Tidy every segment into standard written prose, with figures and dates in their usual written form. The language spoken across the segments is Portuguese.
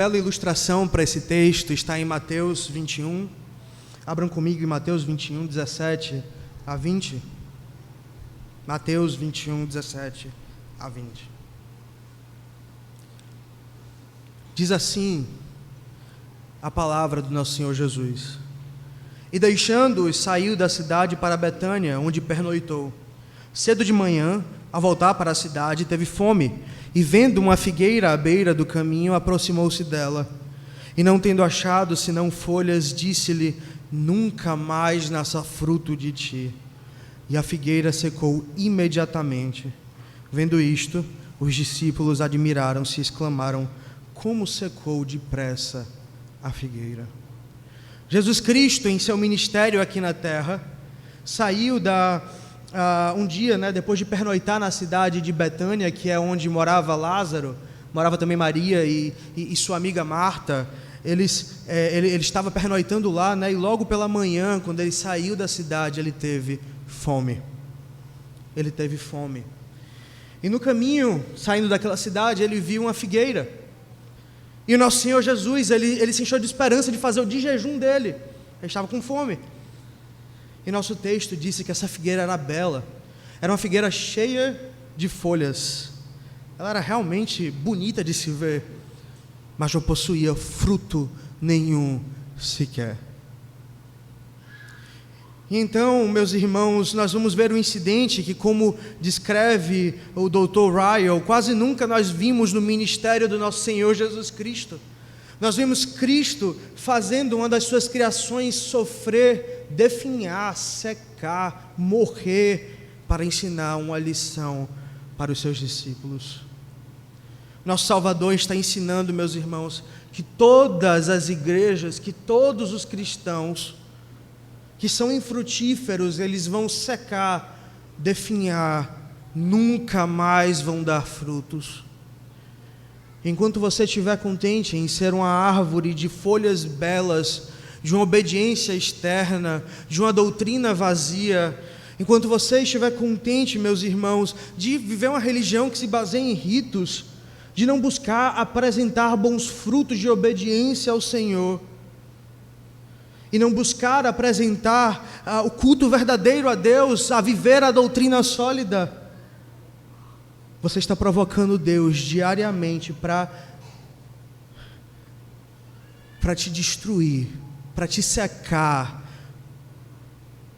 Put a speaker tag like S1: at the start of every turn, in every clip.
S1: Bela ilustração para esse texto está em Mateus 21. Abram comigo em Mateus 21, 17 a 20. Mateus 21, 17 a 20. Diz assim a palavra do nosso Senhor Jesus: E deixando-os, saiu da cidade para Betânia, onde pernoitou. Cedo de manhã, ao voltar para a cidade, teve fome, e vendo uma figueira à beira do caminho, aproximou-se dela. E não tendo achado senão folhas, disse-lhe: Nunca mais nasça fruto de ti. E a figueira secou imediatamente. Vendo isto, os discípulos admiraram-se e exclamaram: Como secou depressa a figueira. Jesus Cristo, em seu ministério aqui na terra, saiu um dia, depois de pernoitar na cidade de Betânia, que é onde morava Lázaro, morava também Maria e sua amiga Marta. Ele estava pernoitando lá, e logo pela manhã, quando ele saiu da cidade, ele teve fome. Ele teve fome. E no caminho, saindo daquela cidade, ele viu uma figueira. E o nosso Senhor Jesus, ele se encheu de esperança de fazer o de jejum dele. Ele estava com fome. E nosso texto disse que essa figueira era bela. Era uma figueira cheia de folhas. Ela era realmente bonita de se ver, mas não possuía fruto nenhum sequer. E então, meus irmãos, nós vamos ver um incidente que, como descreve o Dr. Ryle, quase nunca nós vimos no ministério do nosso Senhor Jesus Cristo. Nós vimos Cristo fazendo uma das suas criações sofrer, definhar, secar, morrer, para ensinar uma lição para os seus discípulos. Nosso Salvador está ensinando, meus irmãos, que todas as igrejas, que todos os cristãos que são infrutíferos, eles vão secar, definhar, nunca mais vão dar frutos. Enquanto você estiver contente em ser uma árvore de folhas belas, de uma obediência externa, de uma doutrina vazia, enquanto você estiver contente, meus irmãos, de viver uma religião que se baseia em ritos, de não buscar apresentar bons frutos de obediência ao Senhor, e não buscar apresentar o culto verdadeiro a Deus, a viver a doutrina sólida, você está provocando Deus diariamente para te destruir, para te secar,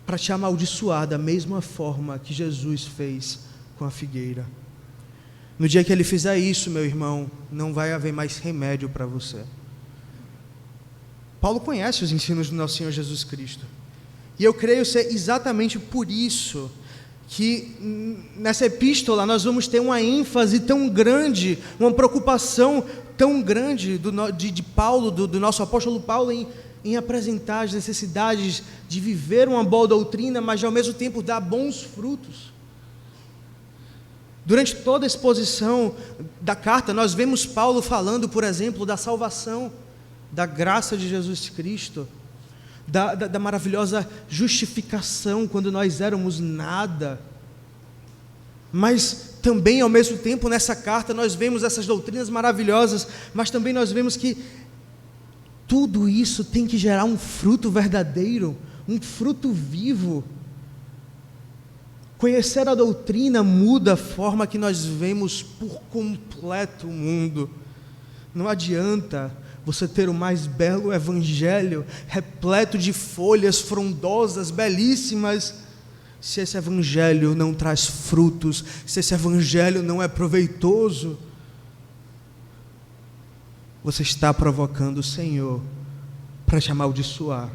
S1: para te amaldiçoar da mesma forma que Jesus fez com a figueira. No dia que Ele fizer isso, meu irmão, não vai haver mais remédio para você. Paulo conhece os ensinos do nosso Senhor Jesus Cristo. E eu creio ser exatamente por isso que nessa epístola nós vamos ter uma ênfase tão grande, uma preocupação tão grande de Paulo, do nosso apóstolo Paulo, em apresentar as necessidades de viver uma boa doutrina, mas ao mesmo tempo dar bons frutos. Durante toda a exposição da carta, nós vemos Paulo falando, por exemplo, da salvação, da graça de Jesus Cristo, da maravilhosa justificação quando nós éramos nada. Mas também, ao mesmo tempo, nessa carta nós vemos essas doutrinas maravilhosas, mas também nós vemos que tudo isso tem que gerar um fruto verdadeiro, um fruto vivo. Conhecer a doutrina muda a forma que nós vemos por completo o mundo. Não adianta você ter o mais belo evangelho, repleto de folhas frondosas, belíssimas, se esse evangelho não traz frutos, se esse evangelho não é proveitoso. Você está provocando o Senhor para te amaldiçoar.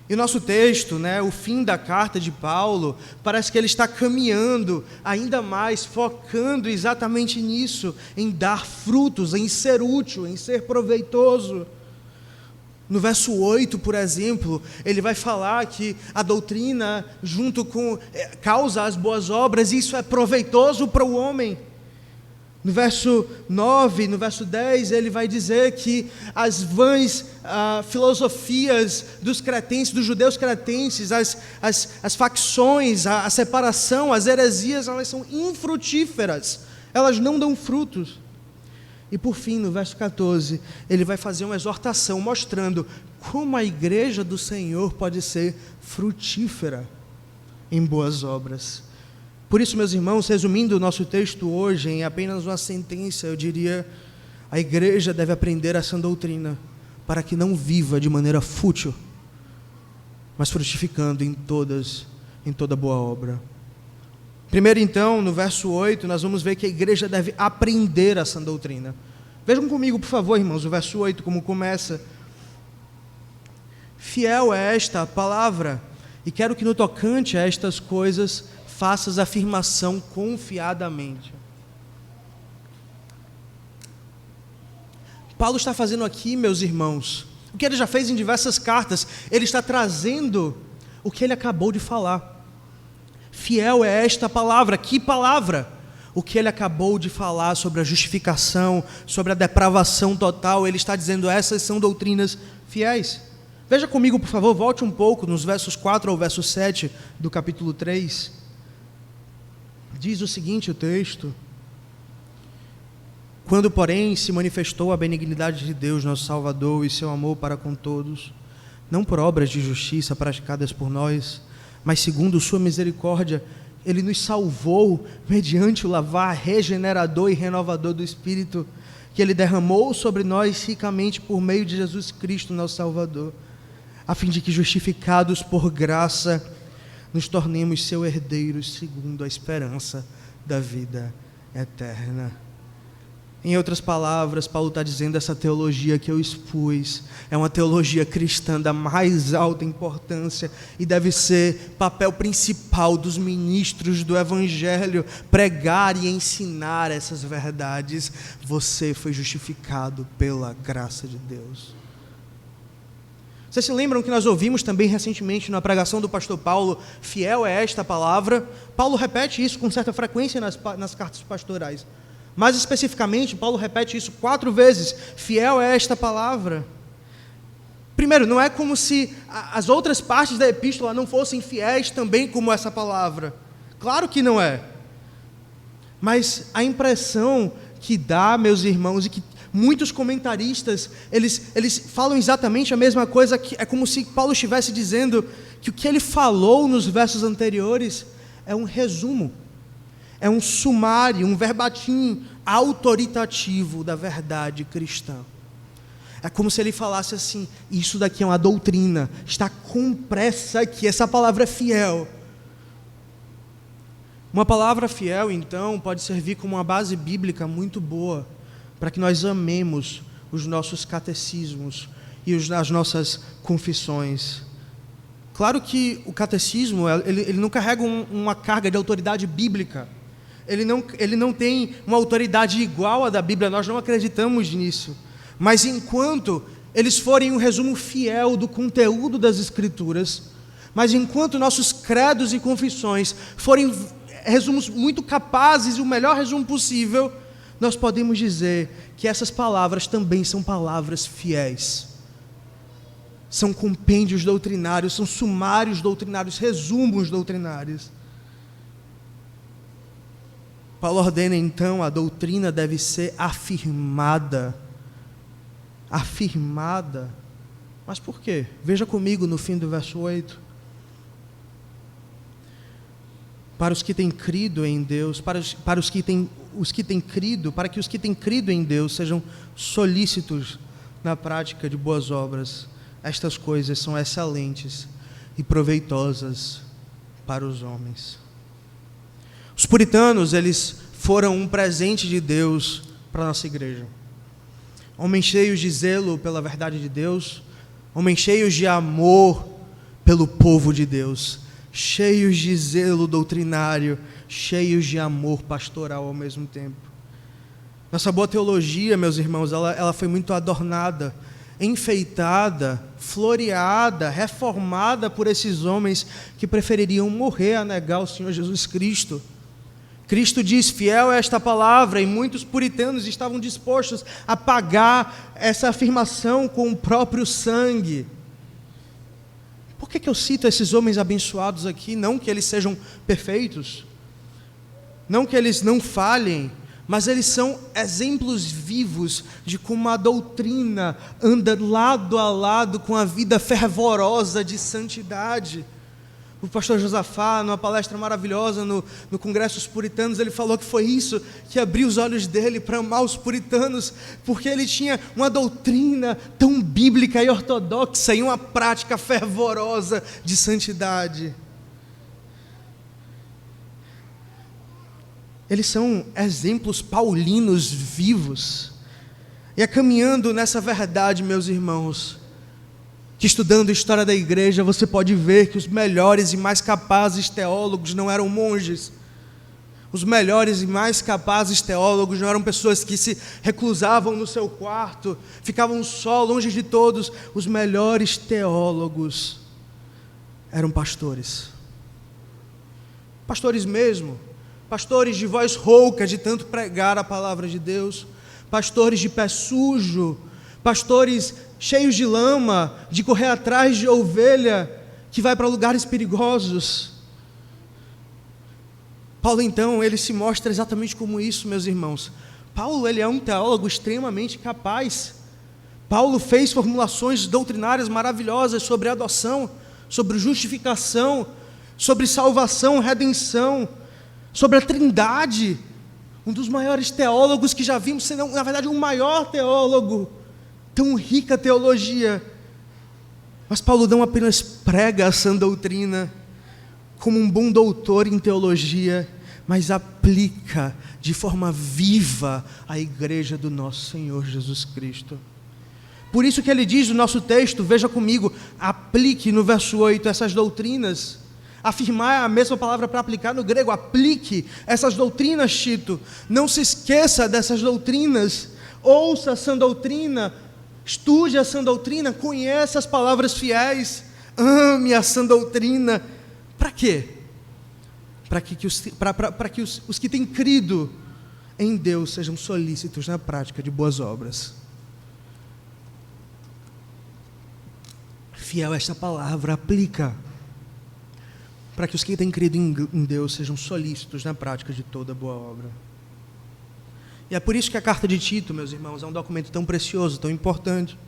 S1: E o nosso texto, o fim da carta de Paulo, parece que ele está caminhando ainda mais, focando exatamente nisso, em dar frutos, em ser útil, em ser proveitoso. No verso 8, por exemplo, ele vai falar que a doutrina causa as boas obras, e isso é proveitoso para o homem. No verso 9, no verso 10, ele vai dizer que as vãs filosofias dos cretenses, dos judeus cretenses, as facções, a separação, as heresias, elas são infrutíferas, elas não dão frutos. E por fim, no verso 14, ele vai fazer uma exortação mostrando como a igreja do Senhor pode ser frutífera em boas obras. Por isso, meus irmãos, resumindo o nosso texto hoje em apenas uma sentença, eu diria: a igreja deve aprender essa doutrina para que não viva de maneira fútil, mas frutificando em toda boa obra. Primeiro, então, no verso 8, nós vamos ver que a igreja deve aprender essa doutrina. Vejam comigo, por favor, irmãos, o verso 8, como começa. Fiel é esta palavra, e quero que no tocante a estas coisas faças afirmação confiadamente. Paulo está fazendo aqui, meus irmãos, o que ele já fez em diversas cartas. Ele está trazendo o que ele acabou de falar. Fiel é esta palavra. Que palavra? O que ele acabou de falar sobre a justificação, sobre a depravação total. Ele está dizendo: essas são doutrinas fiéis. Veja comigo, por favor, volte um pouco nos versos 4 ao verso 7 do capítulo 3. Diz o seguinte o texto: quando, porém, se manifestou a benignidade de Deus, nosso Salvador, e seu amor para com todos, não por obras de justiça praticadas por nós, mas segundo sua misericórdia, ele nos salvou mediante o lavar regenerador e renovador do Espírito, que ele derramou sobre nós ricamente por meio de Jesus Cristo, nosso Salvador, a fim de que, justificados por graça, nos tornemos seus herdeiros segundo a esperança da vida eterna. Em outras palavras, Paulo está dizendo: essa teologia que eu expus é uma teologia cristã da mais alta importância e deve ser papel principal dos ministros do Evangelho, pregar e ensinar essas verdades. Você foi justificado pela graça de Deus. Vocês se lembram que nós ouvimos também recentemente na pregação do pastor Paulo: fiel é esta palavra? Paulo repete isso com certa frequência nas cartas pastorais. Mais especificamente, Paulo repete isso 4 vezes: fiel é esta palavra. Primeiro, não é como se as outras partes da epístola não fossem fiéis também como essa palavra. Claro que não é. Mas a impressão que dá, meus irmãos, e que muitos comentaristas, eles falam exatamente a mesma coisa, que é como se Paulo estivesse dizendo que o que ele falou nos versos anteriores é um resumo, é um sumário, um verbatim autoritativo da verdade cristã. É como se ele falasse assim: isso daqui é uma doutrina, está compressa aqui, essa palavra é fiel. Uma palavra fiel, então, pode servir como uma base bíblica muito boa para que nós amemos os nossos catecismos e as nossas confissões. Claro que o catecismo, ele não carrega uma carga de autoridade bíblica. Ele não tem uma autoridade igual à da Bíblia, nós não acreditamos nisso. Mas enquanto eles forem um resumo fiel do conteúdo das Escrituras, mas enquanto nossos credos e confissões forem resumos muito capazes, e o melhor resumo possível, nós podemos dizer que essas palavras também são palavras fiéis. São compêndios doutrinários, são sumários doutrinários, resumos doutrinários. Paulo ordena, então, a doutrina deve ser afirmada. Afirmada. Mas por quê? Veja comigo no fim do verso 8. Para os que têm crido em Deus, para que os que têm crido em Deus sejam solícitos na prática de boas obras. Estas coisas são excelentes e proveitosas para os homens. Os puritanos, eles foram um presente de Deus para a nossa igreja. Homens cheios de zelo pela verdade de Deus, homens cheios de amor pelo povo de Deus, cheios de zelo doutrinário, cheios de amor pastoral ao mesmo tempo. Nossa boa teologia, meus irmãos, ela foi muito adornada, enfeitada, floreada, reformada por esses homens que prefeririam morrer a negar o Senhor Jesus Cristo. Cristo diz: fiel é esta palavra, e muitos puritanos estavam dispostos a pagar essa afirmação com o próprio sangue. Por que eu cito esses homens abençoados aqui? Não que eles sejam perfeitos, não que eles não falhem, mas eles são exemplos vivos de como a doutrina anda lado a lado com a vida fervorosa de santidade. O pastor Josafá, numa palestra maravilhosa no Congresso dos Puritanos, ele falou que foi isso que abriu os olhos dele para amar os puritanos, porque ele tinha uma doutrina tão bíblica e ortodoxa e uma prática fervorosa de santidade. Eles são exemplos paulinos vivos. E é caminhando nessa verdade, meus irmãos, que estudando a história da igreja, você pode ver que os melhores e mais capazes teólogos não eram monges. Os melhores e mais capazes teólogos não eram pessoas que se reclusavam no seu quarto, ficavam só, longe de todos. Os melhores teólogos eram pastores. Pastores mesmo. Pastores de voz rouca, de tanto pregar a palavra de Deus. Pastores de pé sujo. Pastores cheios de lama, de correr atrás de ovelha que vai para lugares perigosos. Paulo, então, ele se mostra exatamente como isso, meus irmãos. Paulo, ele é um teólogo extremamente capaz. Paulo fez formulações doutrinárias maravilhosas sobre adoção, sobre justificação, sobre salvação, redenção, sobre a Trindade. Um dos maiores teólogos que já vimos, senão, na verdade, o maior teólogo. Tão rica teologia, mas Paulo não apenas prega a sã doutrina como um bom doutor em teologia, mas aplica de forma viva a igreja do nosso Senhor Jesus Cristo. Por isso que ele diz no nosso texto, veja comigo, aplique no verso 8 essas doutrinas. Afirmar é a mesma palavra para aplicar no grego, aplique essas doutrinas, Tito. Não se esqueça dessas doutrinas, ouça a sã doutrina, estude a sã doutrina, conheça as palavras fiéis, ame a sã doutrina. Para quê? Para que os que têm crido em Deus sejam solícitos na prática de boas obras. Fiel a esta palavra, aplica. Para que os que têm crido em Deus sejam solícitos na prática de toda boa obra. E é por isso que a carta de Tito, meus irmãos, é um documento tão precioso, tão importante.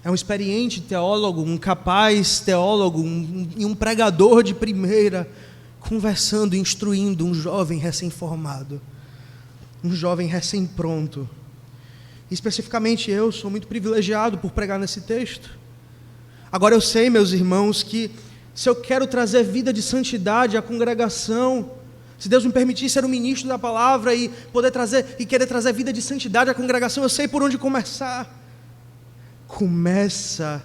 S1: É um experiente teólogo, um capaz teólogo, e um pregador de primeira, conversando, instruindo um jovem recém-formado, um jovem recém-pronto. Especificamente eu sou muito privilegiado por pregar nesse texto. Agora eu sei, meus irmãos, que se eu quero trazer vida de santidade à congregação, se Deus me permitir ser um ministro da palavra e poder trazer e querer trazer vida de santidade à congregação, eu sei por onde começar. Começa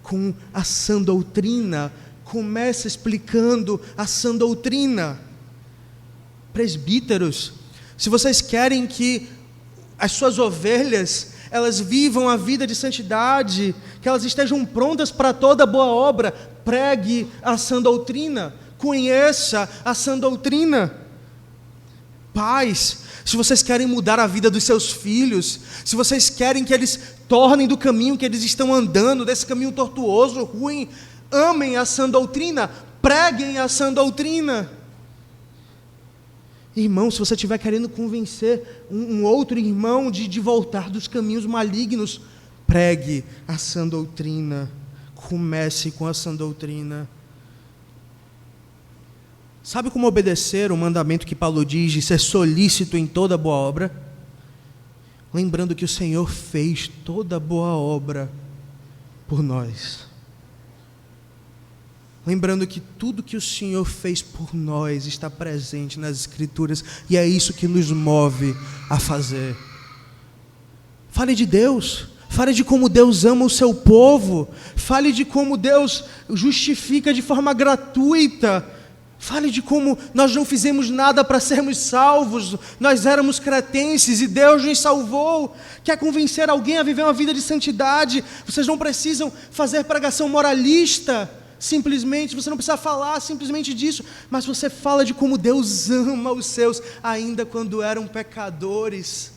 S1: com a sã doutrina, começa explicando a sã doutrina. Presbíteros, se vocês querem que as suas ovelhas elas vivam a vida de santidade, que elas estejam prontas para toda boa obra, pregue a sã doutrina. Conheça a sã doutrina. Pais, se vocês querem mudar a vida dos seus filhos, se vocês querem que eles tornem do caminho que eles estão andando, desse caminho tortuoso, ruim, amem a sã doutrina, preguem a sã doutrina. Irmão, se você estiver querendo convencer um outro irmão de voltar dos caminhos malignos, pregue a sã doutrina, comece com a sã doutrina. Sabe como obedecer o mandamento que Paulo diz de ser solícito em toda boa obra? Lembrando que o Senhor fez toda boa obra por nós. Lembrando que tudo que o Senhor fez por nós está presente nas Escrituras, e é isso que nos move a fazer. Fale de Deus. Fale de como Deus ama o seu povo. Fale de como Deus justifica de forma gratuita. Fale de como nós não fizemos nada para sermos salvos, nós éramos cretenses e Deus nos salvou. Quer convencer alguém a viver uma vida de santidade? Vocês não precisam fazer pregação moralista, simplesmente, você não precisa falar simplesmente disso, mas você fala de como Deus ama os seus, ainda quando eram pecadores.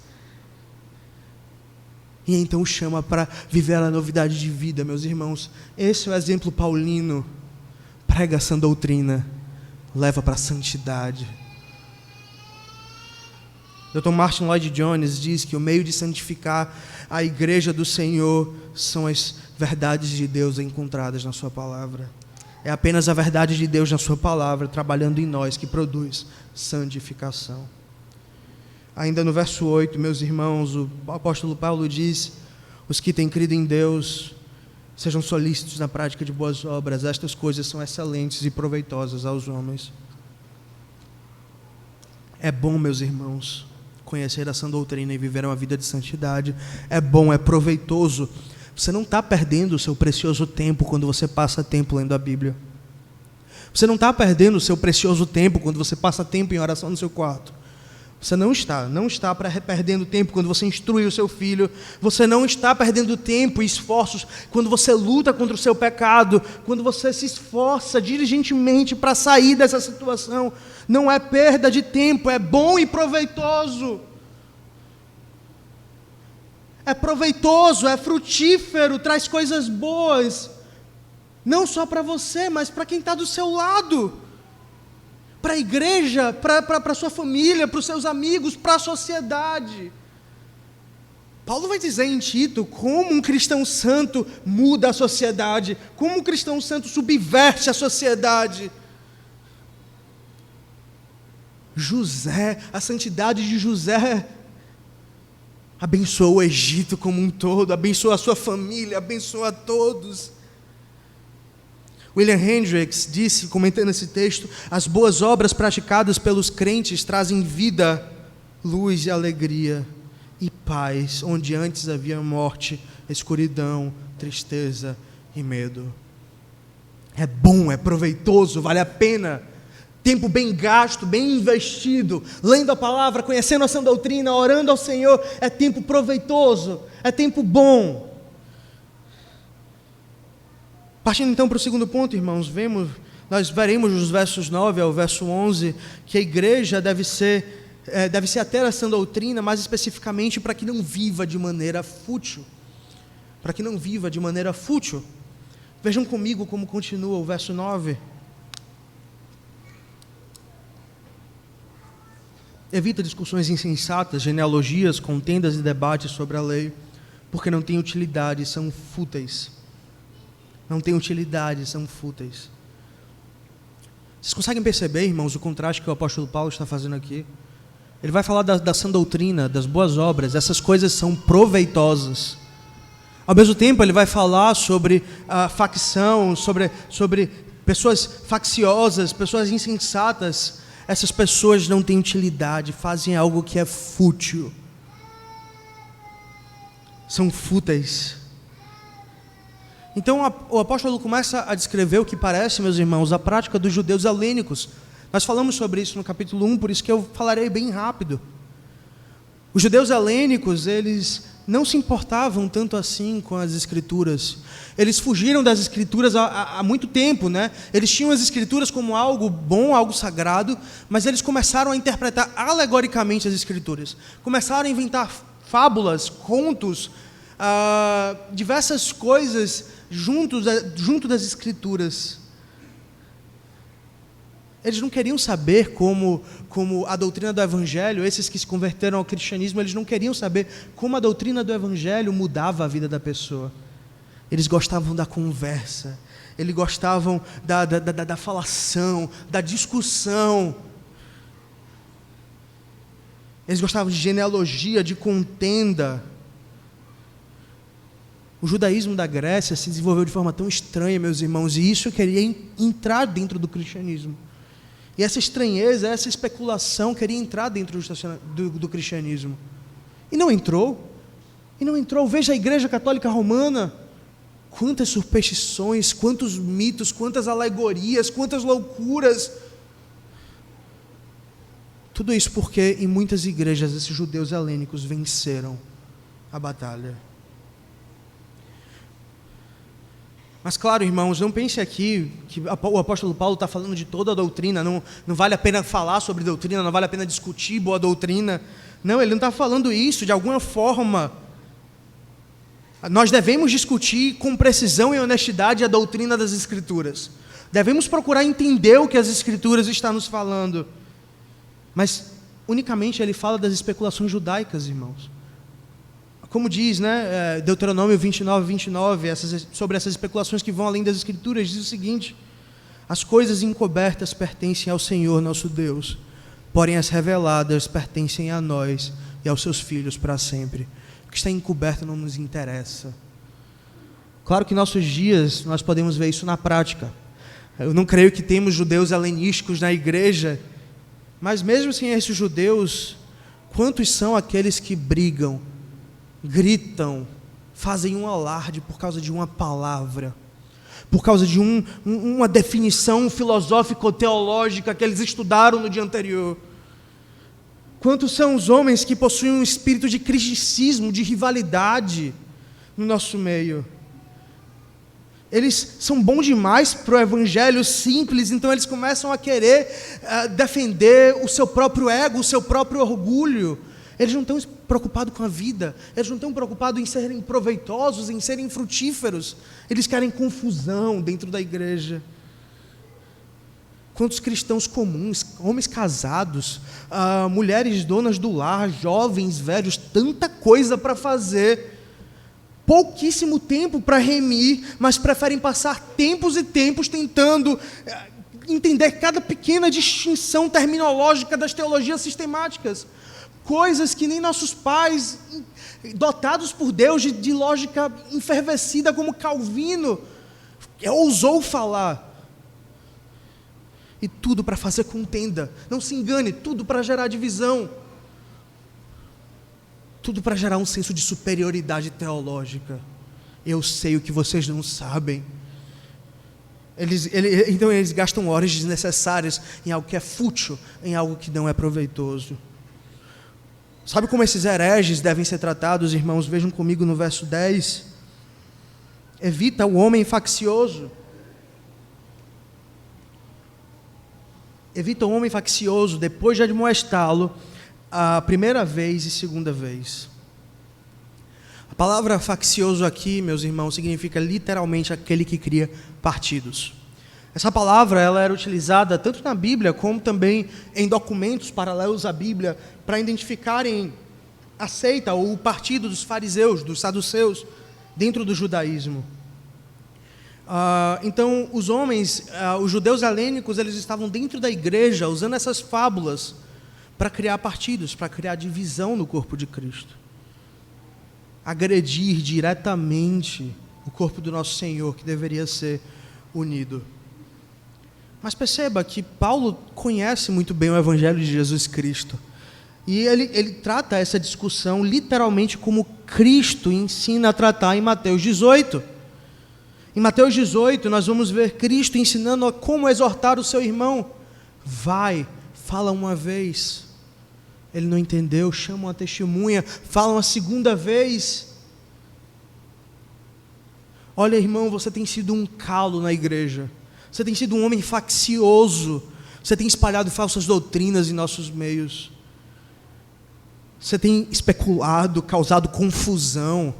S1: E então chama para viver a novidade de vida, meus irmãos. Esse é o exemplo paulino. Prega a sã doutrina, leva para a santidade. Dr. Martin Lloyd-Jones diz que o meio de santificar a igreja do Senhor são as verdades de Deus encontradas na sua palavra. É apenas a verdade de Deus na sua palavra, trabalhando em nós, que produz santificação. Ainda no verso 8, meus irmãos, o apóstolo Paulo diz: os que têm crido em Deus, sejam solícitos na prática de boas obras, estas coisas são excelentes e proveitosas aos homens. É bom, meus irmãos, conhecer a sã doutrina e viver uma vida de santidade. É bom, é proveitoso. Você não está perdendo o seu precioso tempo quando você passa tempo lendo a Bíblia. Você não está perdendo o seu precioso tempo quando você passa tempo em oração no seu quarto. Você não está perdendo tempo quando você instrui o seu filho. Você não está perdendo tempo e esforços quando você luta contra o seu pecado, quando você se esforça diligentemente para sair dessa situação. Não é perda de tempo, é bom e proveitoso. É proveitoso, é frutífero, traz coisas boas, não só para você, mas para quem está do seu lado, para a igreja, para a sua família, para os seus amigos, para a sociedade. Paulo vai dizer em Tito como um cristão santo muda a sociedade, como um cristão santo subverte a sociedade. José, a santidade de José abençoou o Egito como um todo, abençoou a sua família, abençoou a todos. William Hendricks disse, comentando esse texto: as boas obras praticadas pelos crentes trazem vida, luz e alegria e paz, onde antes havia morte, escuridão, tristeza e medo. É bom, é proveitoso, vale a pena. Tempo bem gasto, bem investido, lendo a palavra, conhecendo a sã doutrina, orando ao Senhor, é tempo proveitoso, é tempo bom. Partindo então para o segundo ponto, irmãos, nós veremos nos versos 9 ao verso 11, que a igreja deve ser até a sã doutrina, mais especificamente para que não viva de maneira fútil. Para que não viva de maneira fútil. Vejam comigo como continua o verso 9. Evita discussões insensatas, genealogias, contendas e debates sobre a lei, porque não tem utilidade, são fúteis. Não tem utilidade, são fúteis. Vocês conseguem perceber, irmãos, o contraste que o apóstolo Paulo está fazendo aqui? Ele vai falar da sã doutrina, das boas obras, essas coisas são proveitosas. Ao mesmo tempo, ele vai falar sobre a facção, sobre pessoas facciosas, pessoas insensatas. Essas pessoas não têm utilidade, fazem algo que é fútil. São fúteis. Então o apóstolo começa a descrever o que parece, meus irmãos, a prática dos judeus helênicos. Nós falamos sobre isso no capítulo 1, por isso que eu falarei bem rápido. Os judeus helênicos, eles não se importavam tanto assim com as escrituras. Eles fugiram das escrituras há muito tempo, né? Eles tinham as escrituras como algo bom, algo sagrado, mas eles começaram a interpretar alegoricamente as escrituras. Começaram a inventar fábulas, contos, diversas coisas junto das escrituras. Eles não queriam saber como a doutrina do Evangelho, esses que se converteram ao cristianismo, eles não queriam saber como a doutrina do Evangelho mudava a vida da pessoa. Eles gostavam da conversa, eles gostavam da falação, da discussão. Eles gostavam de genealogia, de contenda. O judaísmo da Grécia se desenvolveu de forma tão estranha, meus irmãos, e isso queria entrar dentro do cristianismo. E essa estranheza, essa especulação queria entrar dentro do cristianismo. E não entrou. Veja a Igreja Católica Romana. Quantas superstições, quantos mitos, quantas alegorias, quantas loucuras. Tudo isso porque em muitas igrejas esses judeus helênicos venceram a batalha. Mas claro, irmãos, não pense aqui que o apóstolo Paulo está falando de toda a doutrina, não vale a pena falar sobre doutrina, não vale a pena discutir boa doutrina. Não, ele não está falando isso de alguma forma. Nós devemos discutir com precisão e honestidade a doutrina das Escrituras. Devemos procurar entender o que as Escrituras estão nos falando. Mas unicamente ele fala das especulações judaicas, irmãos. Como diz, Deuteronômio 29, sobre essas especulações que vão além das Escrituras, diz o seguinte: as coisas encobertas pertencem ao Senhor nosso Deus, porém as reveladas pertencem a nós e aos seus filhos para sempre. O que está encoberto não nos interessa. Claro que em nossos dias nós podemos ver isso na prática. Eu não creio que temos judeus helenísticos na igreja, mas mesmo sem esses judeus, quantos são aqueles que brigam, gritam, fazem um alarde por causa de uma palavra, por causa de uma definição filosófico-teológica que eles estudaram no dia anterior? Quantos são os homens que possuem um espírito de criticismo, de rivalidade no nosso meio? Eles são bons demais para o evangelho simples, então eles começam a querer defender o seu próprio ego, o seu próprio orgulho. Eles não estão preocupados com a vida, eles não estão preocupados em serem proveitosos, em serem frutíferos. Eles querem confusão dentro da igreja. Quantos cristãos comuns, homens casados, mulheres donas do lar, jovens, velhos, tanta coisa para fazer, pouquíssimo tempo para remir, mas preferem passar tempos e tempos tentando entender cada pequena distinção terminológica das teologias sistemáticas. Coisas que nem nossos pais, dotados por Deus de lógica enfervescida como Calvino, ousou falar. E tudo para fazer contenda. Não se engane, tudo para gerar divisão. Tudo para gerar um senso de superioridade teológica. Eu sei o que vocês não sabem. Então eles gastam horas desnecessárias em algo que é fútil, em algo que não é proveitoso. Sabe como esses hereges devem ser tratados, irmãos? Vejam comigo no verso 10. Evita o homem faccioso. Evita o homem faccioso depois de admoestá-lo a primeira vez e segunda vez. A palavra faccioso aqui, meus irmãos, significa literalmente aquele que cria partidos. Essa palavra ela era utilizada tanto na Bíblia como também em documentos paralelos à Bíblia para identificarem a seita ou o partido dos fariseus, dos saduceus, dentro do judaísmo. Então, os homens, os judeus helênicos, eles estavam dentro da igreja usando essas fábulas para criar partidos, para criar divisão no corpo de Cristo. Agredir diretamente o corpo do nosso Senhor, que deveria ser unido. Mas perceba que Paulo conhece muito bem o Evangelho de Jesus Cristo. E ele trata essa discussão literalmente como Cristo ensina a tratar em Mateus 18. Em Mateus 18, nós vamos ver Cristo ensinando a como exortar o seu irmão. Vai, fala uma vez. Ele não entendeu, chama uma testemunha, fala uma segunda vez. Olha, irmão, você tem sido um calo na igreja. Você tem sido um homem faccioso. Você tem espalhado falsas doutrinas em nossos meios. Você tem especulado, causado confusão.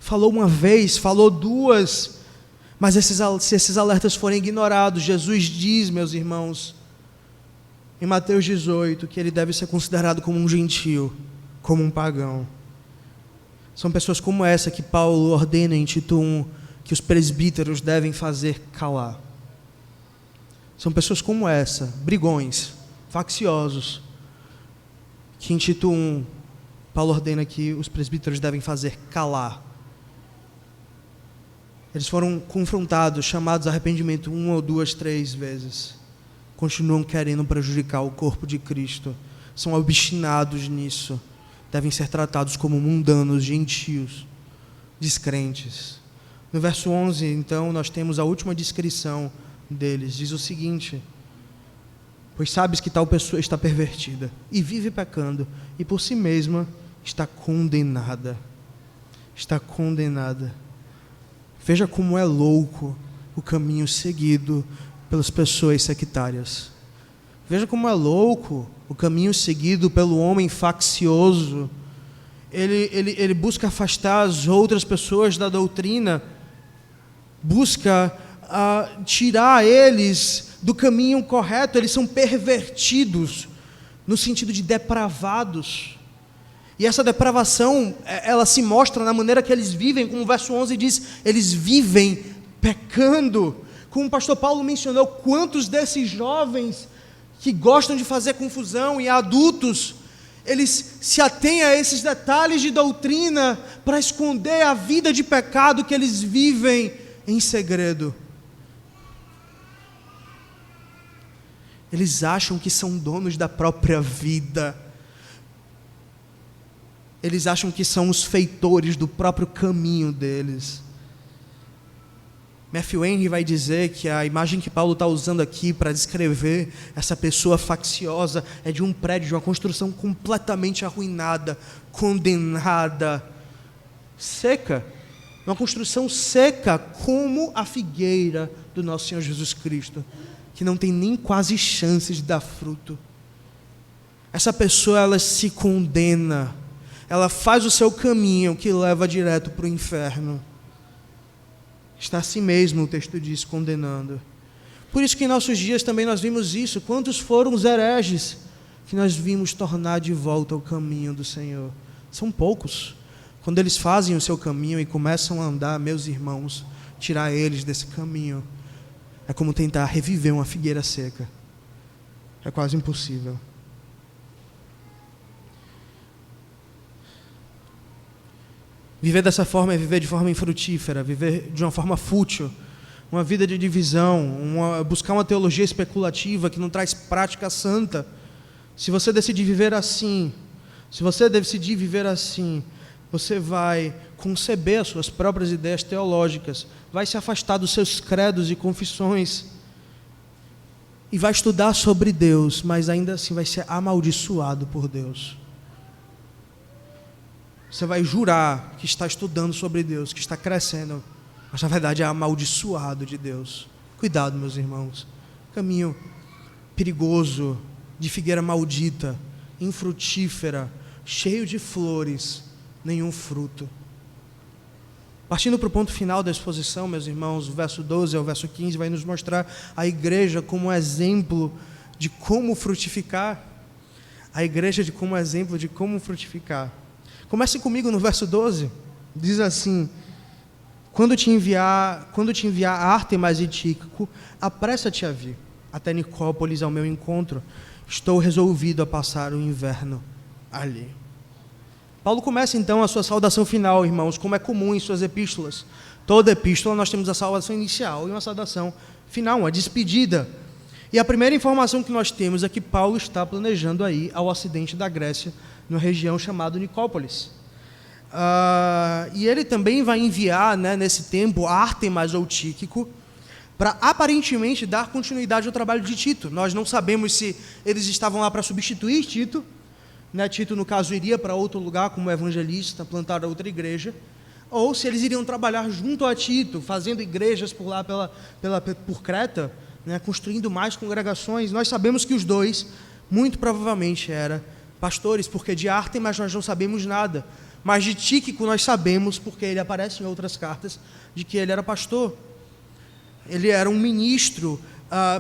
S1: Falou uma vez, falou duas. Mas se esses alertas forem ignorados, Jesus diz, meus irmãos, em Mateus 18, que ele deve ser considerado como um gentio, como um pagão. São pessoas como essa que Paulo ordena em Tito 1, que os presbíteros devem fazer calar. São pessoas como essa, brigões, facciosos, que em Tito 1, Paulo ordena que os presbíteros devem fazer calar. Eles foram confrontados, chamados a arrependimento 1 ou 2, 3 vezes. Continuam querendo prejudicar o corpo de Cristo. São obstinados nisso. Devem ser tratados como mundanos, gentios, descrentes. No verso 11, então, nós temos a última descrição deles. Diz o seguinte: pois sabes que tal pessoa está pervertida e vive pecando, e por si mesma está condenada. Está condenada. Veja como é louco o caminho seguido pelas pessoas sectárias. Veja como é louco o caminho seguido pelo homem faccioso. Ele busca afastar as outras pessoas da doutrina, busca tirar eles do caminho correto. Eles são pervertidos no sentido de depravados. E essa depravação, ela se mostra na maneira que eles vivem, como o verso 11 diz, eles vivem pecando. Como o pastor Paulo mencionou, quantos desses jovens que gostam de fazer confusão e adultos, eles se atêm a esses detalhes de doutrina para esconder a vida de pecado que eles vivem em segredo. Eles acham que são donos da própria vida. Eles acham que são os feitores do próprio caminho deles. Matthew Henry vai dizer que a imagem que Paulo está usando aqui para descrever essa pessoa facciosa é de um prédio, de uma construção completamente arruinada, condenada, seca. Uma construção seca como a figueira do nosso Senhor Jesus Cristo, que não tem nem quase chances de dar fruto. Essa pessoa, ela se condena, ela faz o seu caminho que leva direto para o inferno. Está assim mesmo, o texto diz, condenando. Por isso que em nossos dias também nós vimos isso. Quantos foram os hereges que nós vimos tornar de volta ao caminho do Senhor? São poucos. Quando eles fazem o seu caminho e começam a andar, meus irmãos, tirar eles desse caminho é como tentar reviver uma figueira seca. É quase impossível. Viver dessa forma é viver de forma infrutífera, viver de uma forma fútil, uma vida de divisão, buscar uma teologia especulativa que não traz prática santa. Se você decidir viver assim, você vai conceber as suas próprias ideias teológicas, vai se afastar dos seus credos e confissões, e vai estudar sobre Deus, mas ainda assim vai ser amaldiçoado por Deus. Você vai jurar que está estudando sobre Deus, que está crescendo, mas na verdade é amaldiçoado de Deus. Cuidado, meus irmãos. Caminho perigoso, de figueira maldita, infrutífera, cheio de flores, nenhum fruto. Partindo para o ponto final da exposição, meus irmãos, o verso 12 ao verso 15 vai nos mostrar a igreja como um exemplo de como frutificar. A igreja como exemplo de como frutificar. Comece comigo no verso 12, diz assim: quando te enviar Ártemas e Tíquico, apressa-te a vir até Nicópolis ao meu encontro, estou resolvido a passar o inverno ali. Paulo começa então a sua saudação final, irmãos, como é comum em suas epístolas. Toda epístola nós temos a saudação inicial e uma saudação final, uma despedida. E a primeira informação que nós temos é que Paulo está planejando ir ao ocidente da Grécia, numa região chamada Nicópolis. E ele também vai enviar, nesse tempo, Ártemas ou Tíquico, para aparentemente dar continuidade ao trabalho de Tito. Nós não sabemos se eles estavam lá para substituir Tito. Tito, no caso, iria para outro lugar como evangelista, plantar outra igreja, ou se eles iriam trabalhar junto a Tito, fazendo igrejas por lá, por Creta, construindo mais congregações. Nós sabemos que os dois, muito provavelmente, eram pastores, porque de Ártemas nós não sabemos nada, mas de Tíquico nós sabemos, porque ele aparece em outras cartas, de que ele era pastor. Ele era um ministro.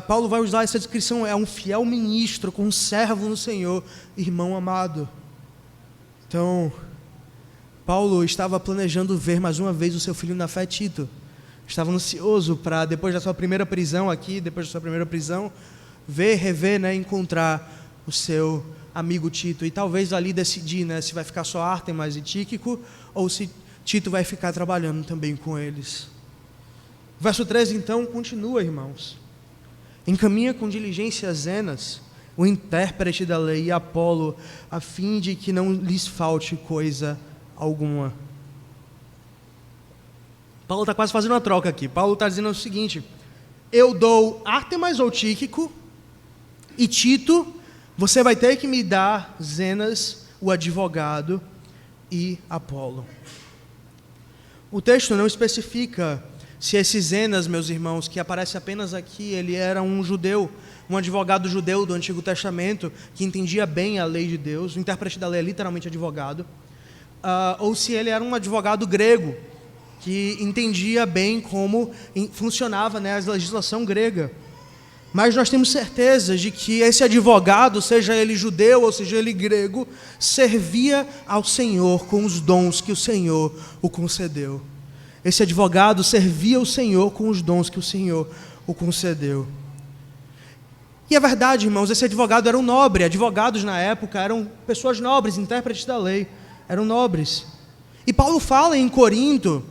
S1: Paulo vai usar essa descrição, é um fiel ministro, conservo no Senhor, irmão amado. Então, Paulo estava planejando ver mais uma vez o seu filho na fé, Tito. Estava ansioso para, depois da sua primeira prisão, rever, encontrar o seu amigo Tito, e talvez ali decidir, se vai ficar só Ártemas e Tíquico, ou se Tito vai ficar trabalhando também com eles. Verso 13, então, continua, irmãos. Encaminha com diligência Zenas, o intérprete da lei, e Apolo, a fim de que não lhes falte coisa alguma. Paulo está quase fazendo uma troca aqui. Paulo está dizendo o seguinte: eu dou Ártemas ou Tíquico, e Tito, você vai ter que me dar Zenas, o advogado, e Apolo. O texto não especifica se esse Zenas, meus irmãos, que aparece apenas aqui, ele era um judeu, um advogado judeu do Antigo Testamento, que entendia bem a lei de Deus, o intérprete da lei é literalmente advogado, ou se ele era um advogado grego, que entendia bem como funcionava a legislação grega. Mas nós temos certeza de que esse advogado, seja ele judeu ou seja ele grego, servia ao Senhor com os dons que o Senhor o concedeu. Esse advogado servia ao Senhor com os dons que o Senhor o concedeu. E é verdade, irmãos, esse advogado era um nobre. Advogados na época eram pessoas nobres, intérpretes da lei, eram nobres. E Paulo fala em Corinto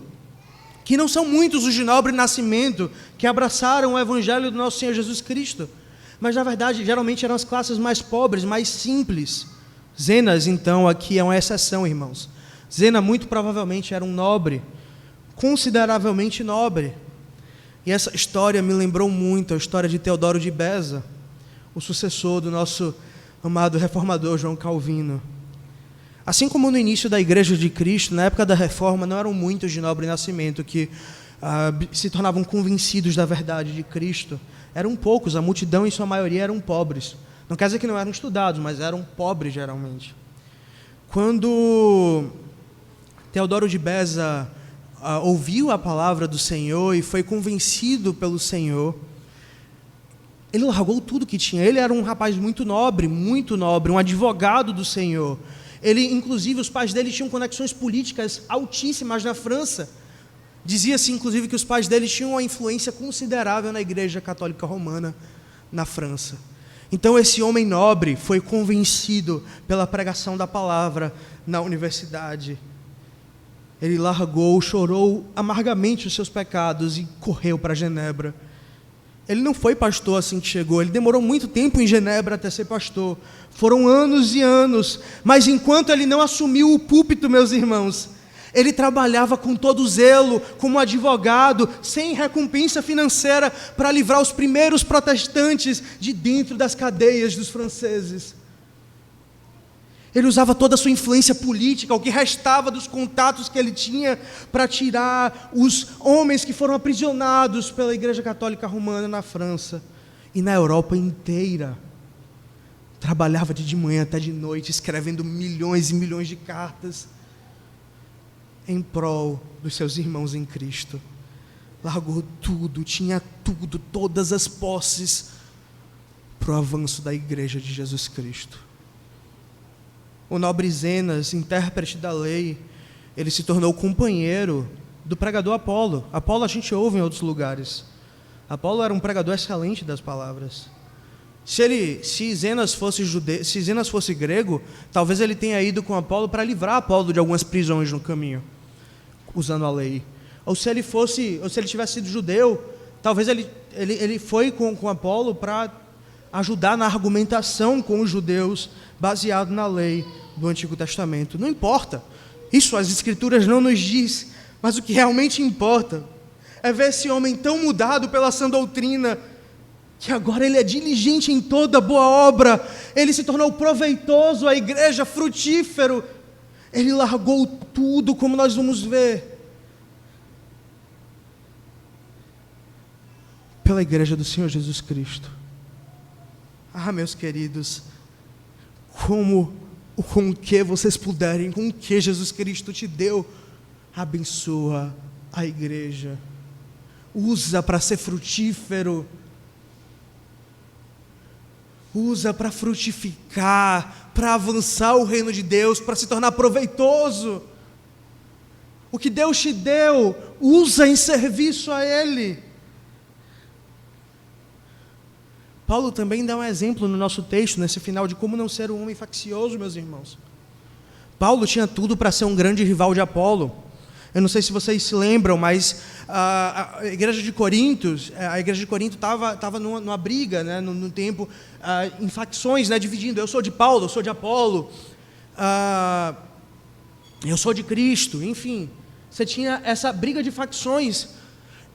S1: que não são muitos os de nobre nascimento que abraçaram o evangelho do nosso Senhor Jesus Cristo, mas na verdade geralmente eram as classes mais pobres, mais simples. Zenas, então, aqui é uma exceção, irmãos. Zena muito provavelmente era um nobre, consideravelmente nobre. E essa história me lembrou muito a história de Teodoro de Beza, o sucessor do nosso amado reformador João Calvino. Assim como no início da Igreja de Cristo, na época da Reforma, não eram muitos de nobre nascimento que se tornavam convencidos da verdade de Cristo. Eram poucos, a multidão em sua maioria eram pobres. Não quer dizer que não eram estudados, mas eram pobres geralmente. Quando Teodoro de Beza ouviu a palavra do Senhor e foi convencido pelo Senhor, ele largou tudo que tinha. Ele era um rapaz muito nobre, um advogado do Senhor. Ele, inclusive, os pais dele tinham conexões políticas altíssimas na França. Dizia-se, inclusive, que os pais dele tinham uma influência considerável na Igreja Católica Romana na França. Então, esse homem nobre foi convencido pela pregação da palavra na universidade. Ele largou, chorou amargamente os seus pecados e correu para Genebra. Ele não foi pastor assim que chegou, ele demorou muito tempo em Genebra até ser pastor. Foram anos e anos, mas enquanto ele não assumiu o púlpito, meus irmãos, ele trabalhava com todo zelo, como advogado, sem recompensa financeira, para livrar os primeiros protestantes de dentro das cadeias dos franceses. Ele usava toda a sua influência política, o que restava dos contatos que ele tinha, para tirar os homens que foram aprisionados pela Igreja Católica Romana na França e na Europa inteira. Trabalhava de manhã até de noite, escrevendo milhões e milhões de cartas em prol dos seus irmãos em Cristo. Largou tudo, tinha tudo, todas as posses, para o avanço da Igreja de Jesus Cristo. O nobre Zenas, intérprete da lei, ele se tornou companheiro do pregador Apolo. Apolo a gente ouve em outros lugares. Apolo era um pregador excelente das palavras. Se Zenas fosse grego, talvez ele tenha ido com Apolo para livrar Apolo de algumas prisões no caminho, usando a lei. Ou se ele tivesse sido judeu, talvez ele foi com Apolo para ajudar na argumentação com os judeus, baseado na lei do Antigo Testamento. Não importa, isso as Escrituras não nos diz, mas o que realmente importa é ver esse homem tão mudado pela sã doutrina, que agora ele é diligente em toda boa obra, ele se tornou proveitoso à igreja, frutífero, ele largou tudo, como nós vamos ver, pela igreja do Senhor Jesus Cristo. Ah, meus queridos, com o que vocês puderem, com o que Jesus Cristo te deu, abençoa a igreja, usa para ser frutífero, usa para frutificar, para avançar o reino de Deus, para se tornar proveitoso. O que Deus te deu, usa em serviço a Ele. Paulo também dá um exemplo no nosso texto, nesse final, de como não ser um homem faccioso, meus irmãos. Paulo tinha tudo para ser um grande rival de Apolo. Eu não sei se vocês se lembram, mas a igreja de Corinto estava numa briga, né, no tempo, em facções, né, dividindo. Eu sou de Paulo, eu sou de Apolo, eu sou de Cristo, enfim. Você tinha essa briga de facções.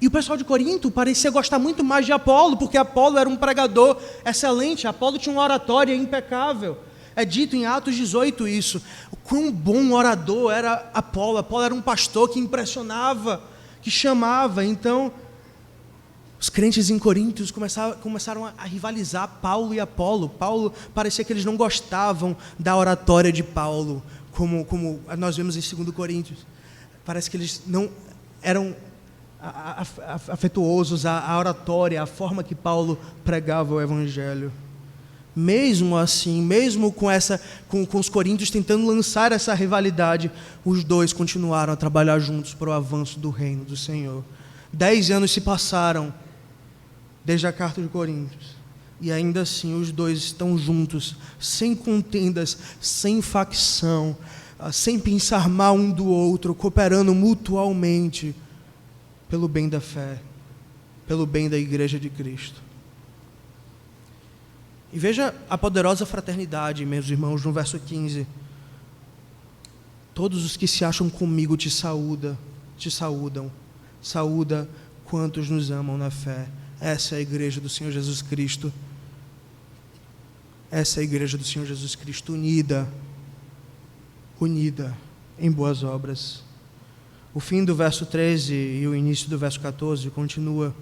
S1: E o pessoal de Corinto parecia gostar muito mais de Apolo, porque Apolo era um pregador excelente, Apolo tinha uma oratória impecável. É dito em Atos 18 isso. O quão bom orador era Apolo. Apolo era um pastor que impressionava, que chamava. Então, os crentes em Corinto começaram a rivalizar Paulo e Apolo. Paulo, parecia que eles não gostavam da oratória de Paulo, como nós vemos em 2 Coríntios. Parece que eles não eram afetuosos, a oratória, a forma que Paulo pregava o Evangelho. Mesmo assim, mesmo com os coríntios tentando lançar essa rivalidade, os dois continuaram a trabalhar juntos para o avanço do reino do Senhor. 10 anos se passaram desde a carta de Coríntios, e ainda assim os dois estão juntos, sem contendas, sem facção, sem pensar mal um do outro, cooperando mutualmente pelo bem da fé, pelo bem da Igreja de Cristo. E veja a poderosa fraternidade, meus irmãos, no verso 15. Todos os que se acham comigo te saúdam. Saúda quantos nos amam na fé. Essa é a igreja do Senhor Jesus Cristo. Essa é a igreja do Senhor Jesus Cristo, unida em boas obras. O fim do verso 13 e o início do verso 14 continua.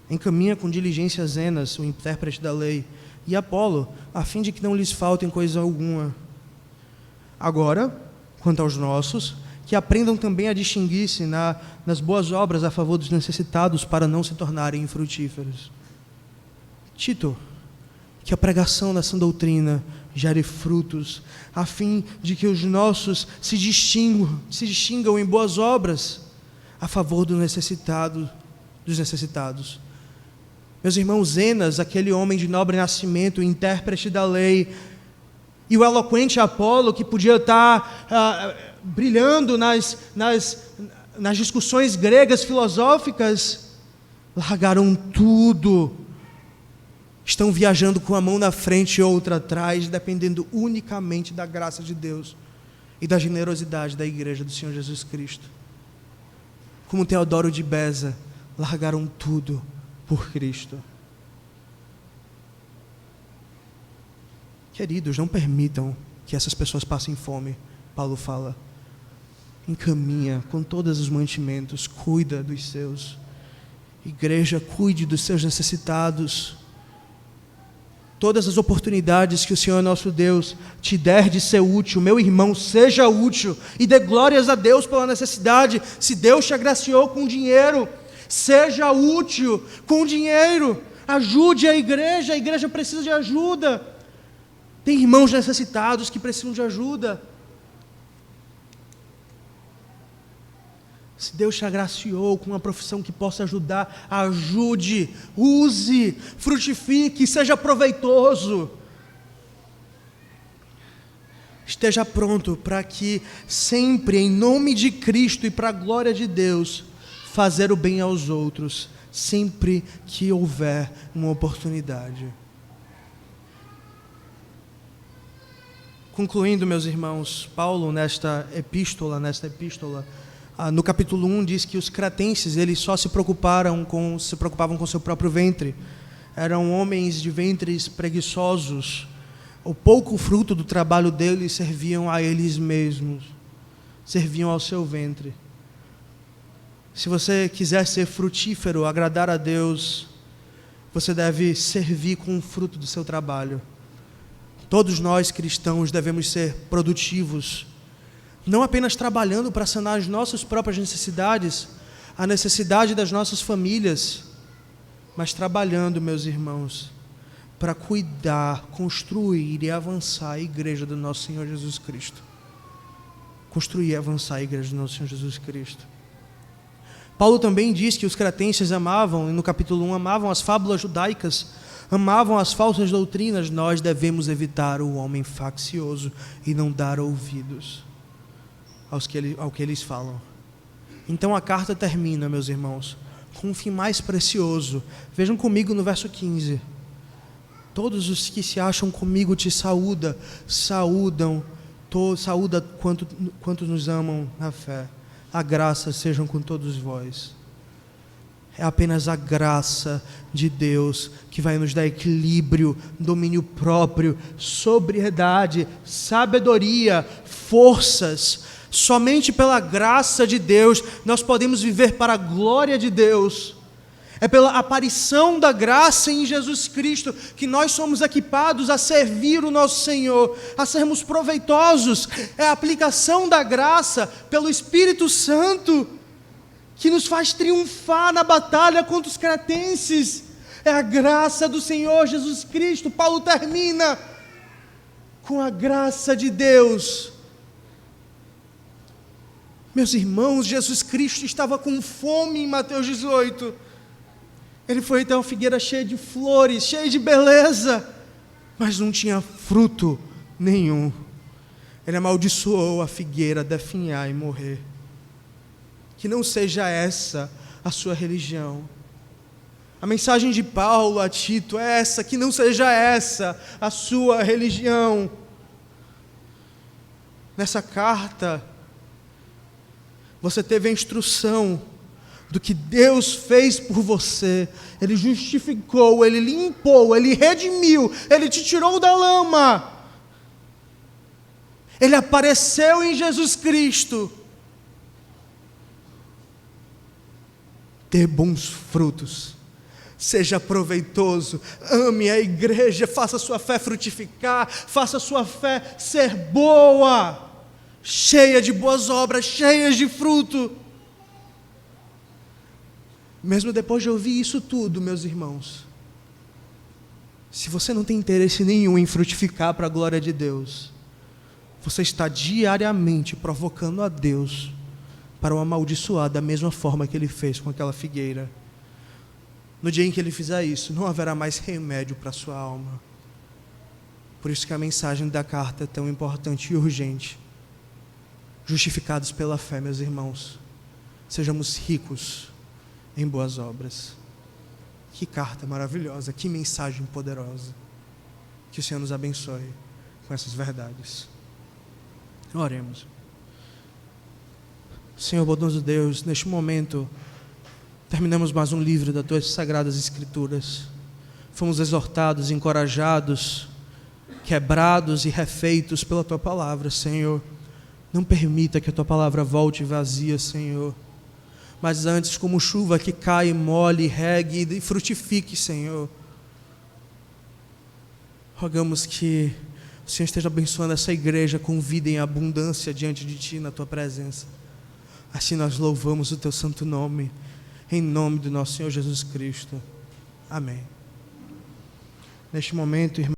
S1: Encaminha com diligência Zenas, o intérprete da lei, e Apolo, a fim de que não lhes faltem coisa alguma. Agora, quanto aos nossos, que aprendam também a distinguir-se nas boas obras a favor dos necessitados, para não se tornarem infrutíferos. Tito, que a pregação da sã doutrina gere frutos, a fim de que os nossos se distingam em boas obras a favor dos necessitados. Meus irmãos, Zenas, aquele homem de nobre nascimento, o intérprete da lei, e o eloquente Apolo, que podia estar brilhando nas discussões gregas filosóficas, largaram tudo. Estão viajando com a mão na frente e outra atrás, dependendo unicamente da graça de Deus e da generosidade da igreja do Senhor Jesus Cristo. Como Teodoro de Beza, largaram tudo por Cristo. Queridos, não permitam que essas pessoas passem fome. Paulo fala. Encaminha com todos os mantimentos, cuida dos seus. Igreja, cuide dos seus necessitados. Todas as oportunidades que o Senhor nosso Deus te der de ser útil, meu irmão, seja útil e dê glórias a Deus pela necessidade. Se Deus te agraciou com dinheiro, seja útil com dinheiro, ajude a igreja precisa de ajuda. Tem irmãos necessitados que precisam de ajuda. Se Deus te agraciou com uma profissão que possa ajudar, ajude, use, frutifique, seja proveitoso. Esteja pronto para que sempre, em nome de Cristo e para a glória de Deus, fazer o bem aos outros, sempre que houver uma oportunidade. Concluindo, meus irmãos, Paulo, nesta epístola, no capítulo 1, diz que os cretenses, eles só se preocupavam com seu próprio ventre. Eram homens de ventres preguiçosos. O pouco fruto do trabalho deles serviam a eles mesmos, serviam ao seu ventre. Se você quiser ser frutífero, agradar a Deus, você deve servir com o fruto do seu trabalho. Todos nós cristãos devemos ser produtivos, não apenas trabalhando para sanar as nossas próprias necessidades, a necessidade das nossas famílias, mas trabalhando, meus irmãos, para cuidar, construir e avançar a igreja do nosso Senhor Jesus Cristo. Construir e avançar a igreja do nosso Senhor Jesus Cristo. Paulo também diz que os cretenses amavam, no capítulo 1, amavam as fábulas judaicas, amavam as falsas doutrinas. Nós devemos evitar o homem faccioso e não dar ouvidos ao que eles falam. Então a carta termina, meus irmãos, com um fim mais precioso. Vejam comigo no verso 15. Todos os que se acham comigo te saúda quantos nos amam na fé. A graça sejam com todos vós. É apenas a graça de Deus que vai nos dar equilíbrio, domínio próprio, sobriedade, sabedoria, forças. Somente pela graça de Deus nós podemos viver para a glória de Deus. É pela aparição da graça em Jesus Cristo que nós somos equipados a servir o nosso Senhor, a sermos proveitosos. É a aplicação da graça pelo Espírito Santo que nos faz triunfar na batalha contra os cretenses. É a graça do Senhor Jesus Cristo. Paulo termina com a graça de Deus. Meus irmãos, Jesus Cristo estava com fome em Mateus 18. Ele foi até uma figueira cheia de flores, cheia de beleza, mas não tinha fruto nenhum. Ele amaldiçoou a figueira a definhar e morrer. Que não seja essa a sua religião. A mensagem de Paulo a Tito é essa, que não seja essa a sua religião. Nessa carta, você teve a instrução do que Deus fez por você. Ele justificou, Ele limpou, Ele redimiu, Ele te tirou da lama. Ele apareceu em Jesus Cristo. Dê bons frutos. Seja proveitoso, ame a igreja, faça a sua fé frutificar, faça a sua fé ser boa, cheia de boas obras, cheias de fruto. Mesmo depois de ouvir isso tudo, meus irmãos, se você não tem interesse nenhum em frutificar para a glória de Deus, você está diariamente provocando a Deus para o amaldiçoar da mesma forma que Ele fez com aquela figueira. No dia em que Ele fizer isso, não haverá mais remédio para a sua alma. Por isso que a mensagem da carta é tão importante e urgente. Justificados pela fé, meus irmãos, sejamos ricos em boas obras. Que carta maravilhosa, que mensagem poderosa. Que o Senhor nos abençoe com essas verdades. Oremos. Senhor bondoso Deus, neste momento terminamos mais um livro das Tuas Sagradas Escrituras. Fomos exortados, encorajados, quebrados e refeitos pela Tua Palavra, Senhor. Não permita que a Tua Palavra volte vazia, Senhor. Mas antes, como chuva que cai, molhe, regue e frutifique, Senhor. Rogamos que o Senhor esteja abençoando essa igreja com vida em abundância diante de Ti, na Tua presença. Assim nós louvamos o Teu santo nome, em nome do nosso Senhor Jesus Cristo. Amém. Neste momento, irmão,